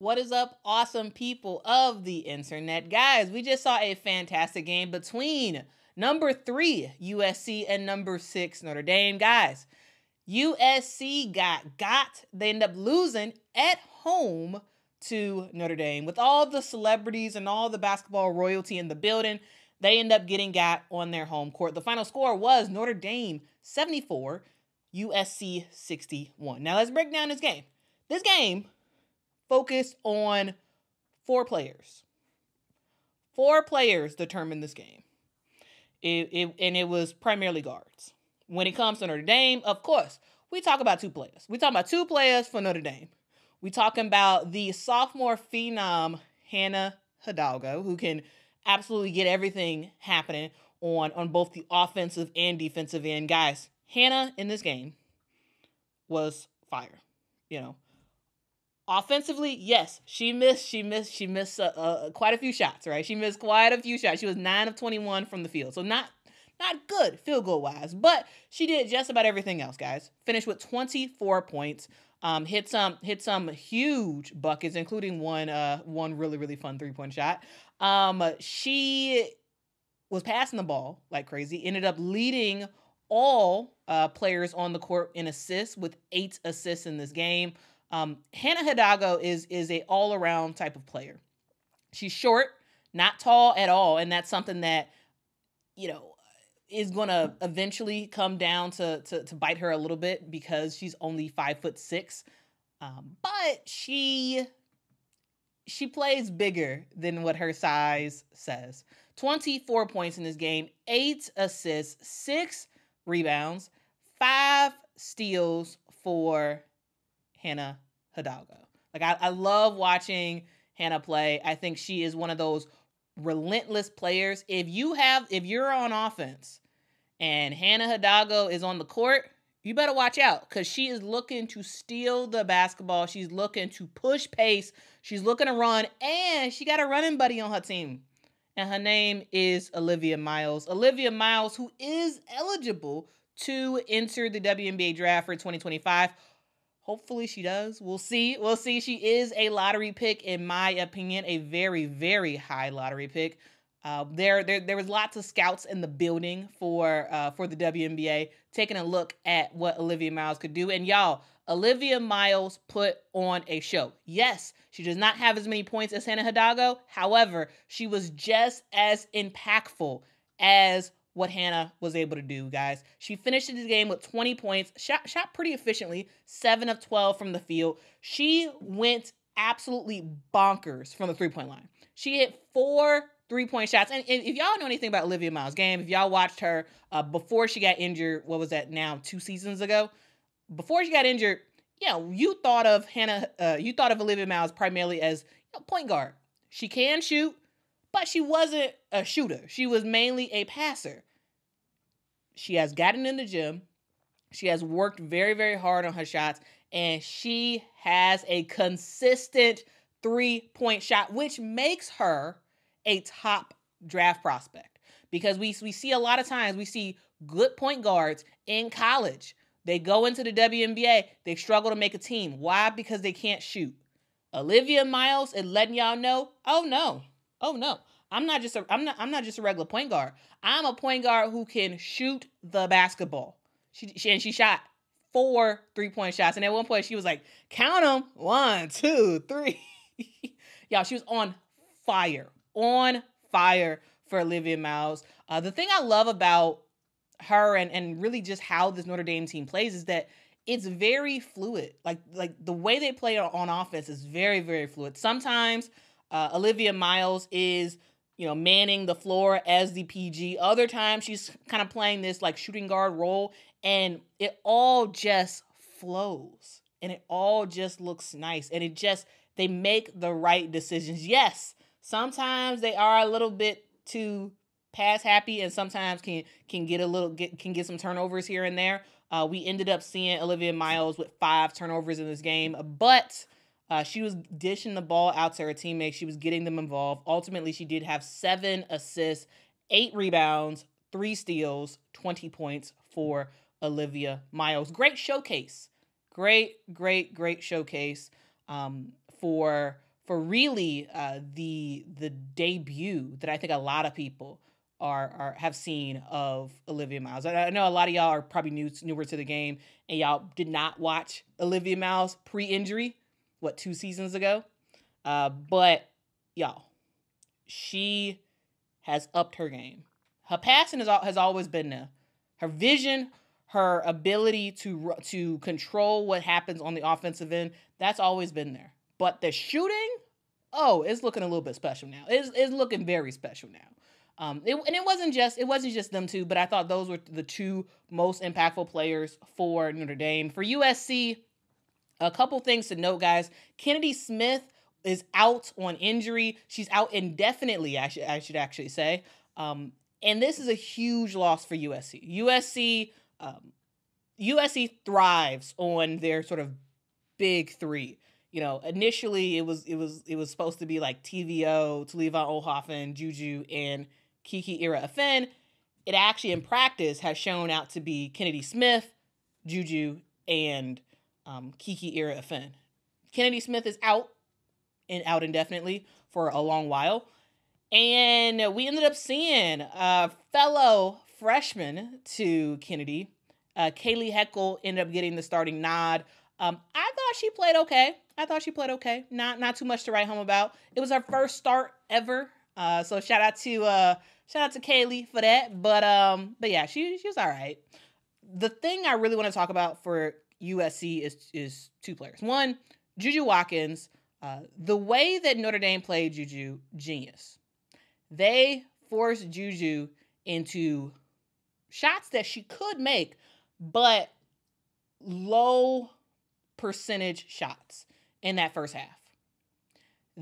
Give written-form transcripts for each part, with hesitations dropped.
What is up, awesome people of the internet? Guys, we just saw a fantastic game between number 3 USC and number 6 Notre Dame. Guys, USC got. They ended up losing at home to Notre Dame. With all the celebrities and all the basketball royalty in the building, they end up getting got on their home court. The final score was Notre Dame 74, USC 61. Now let's break down this game. This game focused on 4 players. 4 players determined this game. It was primarily guards. When it comes to Notre Dame, of course, we talk about 2 players. We talk about 2 players for Notre Dame. We talking about the sophomore phenom, Hannah Hidalgo, who can absolutely get everything happening on both the offensive and defensive end. Guys, Hannah in this game was fire. Offensively, yes, she missed quite a few shots, right? She missed quite a few shots. She was 9 of 21 from the field. So not good field goal wise, but she did just about everything else, guys. Finished with 24 points. Hit some huge buckets, including one really fun 3-point shot. She was passing the ball like crazy. Ended up leading all players on the court in assists with 8 assists in this game. Hannah Hidalgo is a all-around type of player. She's short, not tall at all, and that's something that is going to eventually come down to bite her a little bit because she's only 5'6". But she plays bigger than what her size says. 24 points in this game, 8 assists, 6 rebounds, 5 steals for Hannah Hidalgo. Like I love watching Hannah play. I think she is one of those relentless players. If you're on offense and Hannah Hidalgo is on the court, you better watch out because she is looking to steal the basketball. She's looking to push pace. She's looking to run, and she got a running buddy on her team. And her name is Olivia Miles. Olivia Miles, who is eligible to enter the WNBA draft for 2025. Hopefully she does. We'll see. She is a lottery pick, in my opinion, a very, very high lottery pick. There was lots of scouts in the building for the WNBA taking a look at what Olivia Miles could do. And y'all, Olivia Miles put on a show. Yes, she does not have as many points as Hannah Hidalgo. However, she was just as impactful as what Hannah was able to do, guys. She finished this game with 20 points, shot pretty efficiently, 7 of 12 from the field. She went absolutely bonkers from the 3-point line. She hit 4 3-point shots. And if y'all know anything about Olivia Miles' game, if y'all watched her before she got injured, what was that now, 2 seasons ago? Before she got injured, you thought of Olivia Miles primarily as point guard. She can shoot, but she wasn't a shooter. She was mainly a passer. She has gotten in the gym. She has worked very, very hard on her shots, and she has a consistent 3-point shot, which makes her a top draft prospect. Because we see a lot of times, we see good point guards in college. They go into the WNBA, they struggle to make a team. Why? Because they can't shoot. Olivia Miles is letting y'all know, oh no. I'm not just a regular point guard. I'm a point guard who can shoot the basketball. She shot 4 3-point shots. And at one point she was like, count them. 1, 2, 3. Y'all, she was on fire for Olivia Miles. The thing I love about her and really just how this Notre Dame team plays is that it's very fluid. Like the way they play on offense is very, very fluid. Sometimes Olivia Miles is, manning the floor as the PG. Other times she's kind of playing this like shooting guard role, and it all just flows and it all just looks nice. And they make the right decisions. Yes, sometimes they are a little bit too pass happy and sometimes can get some turnovers here and there. We ended up seeing Olivia Miles with 5 turnovers in this game, but she was dishing the ball out to her teammates. She was getting them involved. Ultimately, she did have 7 assists, 8 rebounds, 3 steals, 20 points for Olivia Miles. Great showcase. Great showcase for for really the debut that I think a lot of people have seen of Olivia Miles. I know a lot of y'all are probably newer to the game, and y'all did not watch Olivia Miles pre-injury, 2 seasons ago? But y'all, she has upped her game. Her passing has always been there. Her vision, her ability to control what happens on the offensive end, that's always been there. But the shooting, it's looking a little bit special now. It's looking very special now. It wasn't just them two, but I thought those were the two most impactful players for Notre Dame. For USC, a couple things to note, guys. Kennedy Smith is out on injury. She's out indefinitely, I should actually say. And this is a huge loss for USC. USC thrives on their sort of big three. Initially it was supposed to be like TVO, Talivon Ohoffen, Juju, and Kiki Ira-Afen. It actually in practice has shown out to be Kennedy Smith, Juju, and Kiki Ira-Afen. Kennedy Smith is out indefinitely for a long while. And we ended up seeing a fellow freshman to Kennedy, Kaylee Heckel, ended up getting the starting nod. I thought she played okay. Not too much to write home about. It was her first start ever. So shout out to Kaylee for that. But yeah, she was all right. The thing I really want to talk about for USC is two players. One, Juju Watkins. The way that Notre Dame played Juju, genius. They forced Juju into shots that she could make, but low percentage shots in that first half.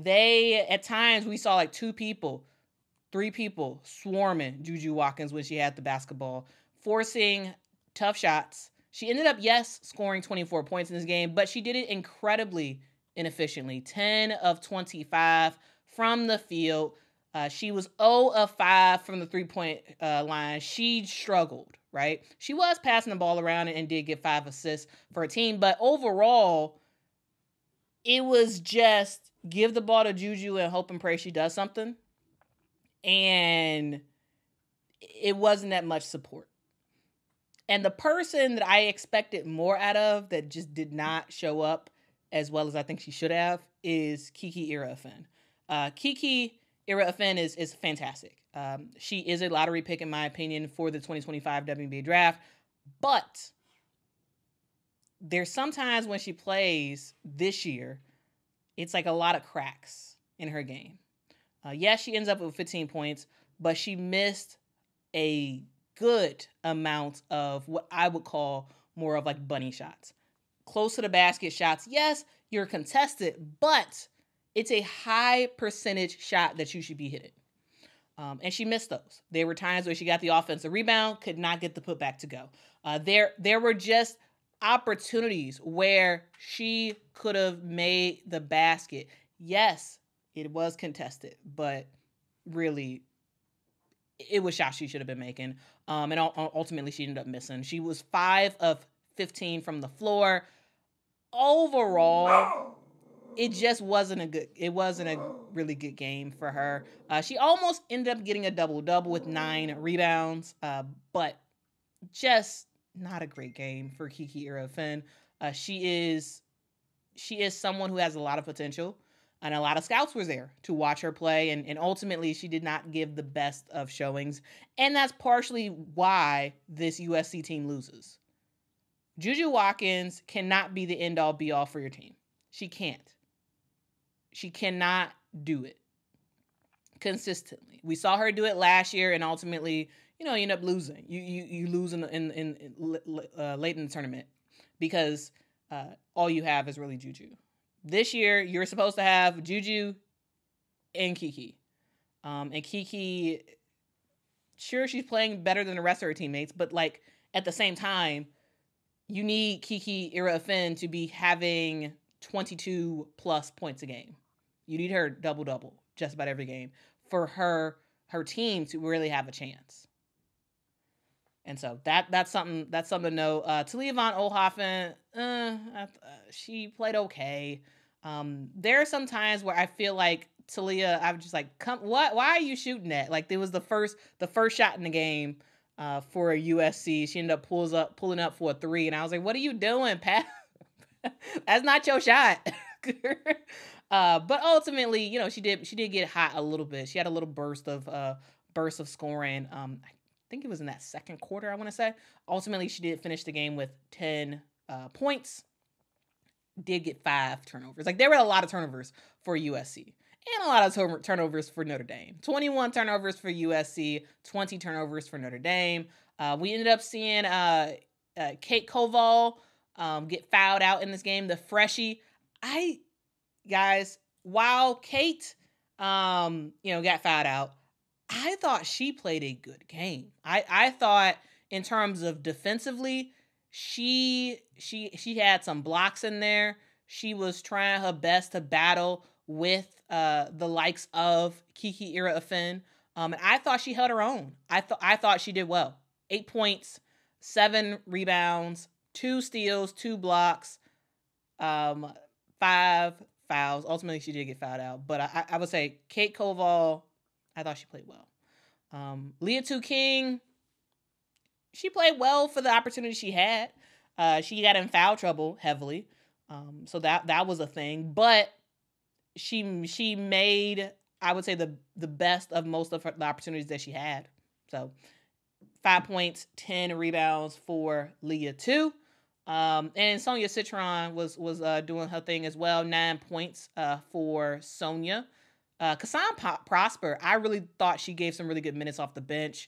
At times, we saw like 2 people, 3 people swarming Juju Watkins when she had the basketball, forcing tough shots. She ended up, scoring 24 points in this game, but she did it incredibly inefficiently. 10 of 25 from the field. She was 0 of 5 from the 3-point line. She struggled, right? She was passing the ball around and did get 5 assists for her team, but overall, it was just give the ball to Juju and hope and pray she does something. And it wasn't that much support. And the person that I expected more out of that just did not show up as well as I think she should have is Kiki Ira-Afen. Kiki Ira-Afen is fantastic. She is a lottery pick, in my opinion, for the 2025 WNBA draft. But there's sometimes when she plays this year, it's like a lot of cracks in her game. She ends up with 15 points, but she missed a good amount of what I would call more of like bunny shots. Close to the basket shots. Yes, you're contested, but it's a high percentage shot that you should be hitting. And she missed those. There were times where she got the offensive rebound, could not get the putback to go. There were just opportunities where she could have made the basket. Yes, it was contested, but really, it was shots she should have been making. And ultimately, she ended up missing. She was 5 of 15 from the floor. Overall, it just wasn't a really good game for her. She almost ended up getting a double-double with 9 rebounds, but just not a great game for Kiki Ira-Afen. She is someone who has a lot of potential, and a lot of scouts were there to watch her play, and ultimately she did not give the best of showings, and that's partially why this USC team loses. Juju Watkins cannot be the end-all, be-all for your team. She can't. She cannot do it consistently. We saw her do it last year, and ultimately, you end up losing. You lose in late in the tournament because all you have is really Juju. This year, you're supposed to have Juju and Kiki. And Kiki, sure, she's playing better than the rest of her teammates, but like at the same time, you need Kiki Ira-Afen to be having 22 plus points a game. You need her double-double just about every game for her team to really have a chance. And so that's something to know. Talivon Ohoffen, she played okay. There are some times where I feel like Talia, I'm just like, come, what? Why are you shooting that? Like, it was the first shot in the game for USC. She ended up pulling up for a 3, and I was like, what are you doing, Pat? That's not your shot. But ultimately, you know, she did get hot a little bit. She had a little burst of scoring. I think it was in that second quarter, I want to say. Ultimately, she did finish the game with 10 points. Did get 5 turnovers. Like, there were a lot of turnovers for USC and a lot of turnovers for Notre Dame. 21 turnovers for USC, 20 turnovers for Notre Dame. We ended up seeing Kate Koval get fouled out in this game. The freshie. Guys, while Kate, got fouled out, I thought she played a good game. I thought in terms of defensively, she had some blocks in there. She was trying her best to battle with the likes of Kiki Ira-Afen. And I thought she held her own. I thought she did well. 8 points, 7 rebounds, 2 steals, 2 blocks, 5 fouls. Ultimately, she did get fouled out. But I would say Kate Koval, I thought she played well. Leah Tu King, she played well for the opportunity she had. She got in foul trouble heavily. So that was a thing. But she made, I would say, the best of most of the opportunities that she had. So 5 points, 10 rebounds for Leah Tu. And Sonia Citron was doing her thing as well. 9 points for Sonia. Kassan Prosper, I really thought she gave some really good minutes off the bench.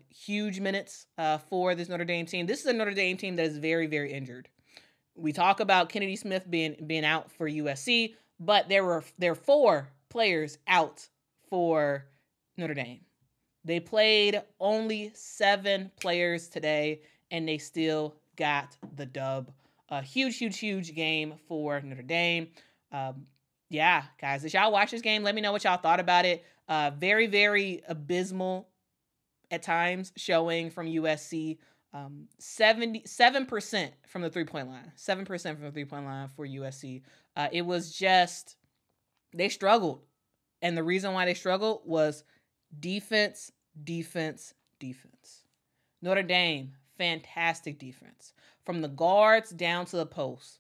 Huge minutes for this Notre Dame team. This is a Notre Dame team that is very, very injured. We talk about Kennedy Smith being out for USC, but there were 4 players out for Notre Dame. They played only 7 players today, and they still got the dub. A huge game for Notre Dame. Yeah, guys, did y'all watch this game? Let me know what y'all thought about it. Very, very abysmal at times showing from USC. 77% from the 3-point line. 7% from the 3-point line for USC. It was just, they struggled. And the reason why they struggled was defense. Notre Dame, fantastic defense. From the guards down to the post,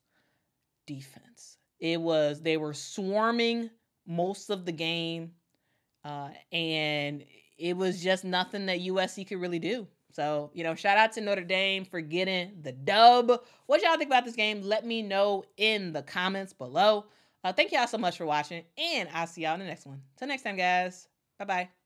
defense. They were swarming most of the game, and it was just nothing that USC could really do. So, shout out to Notre Dame for getting the dub. What y'all think about this game? Let me know in the comments below. Thank y'all so much for watching, and I'll see y'all in the next one. Till next time, guys. Bye-bye.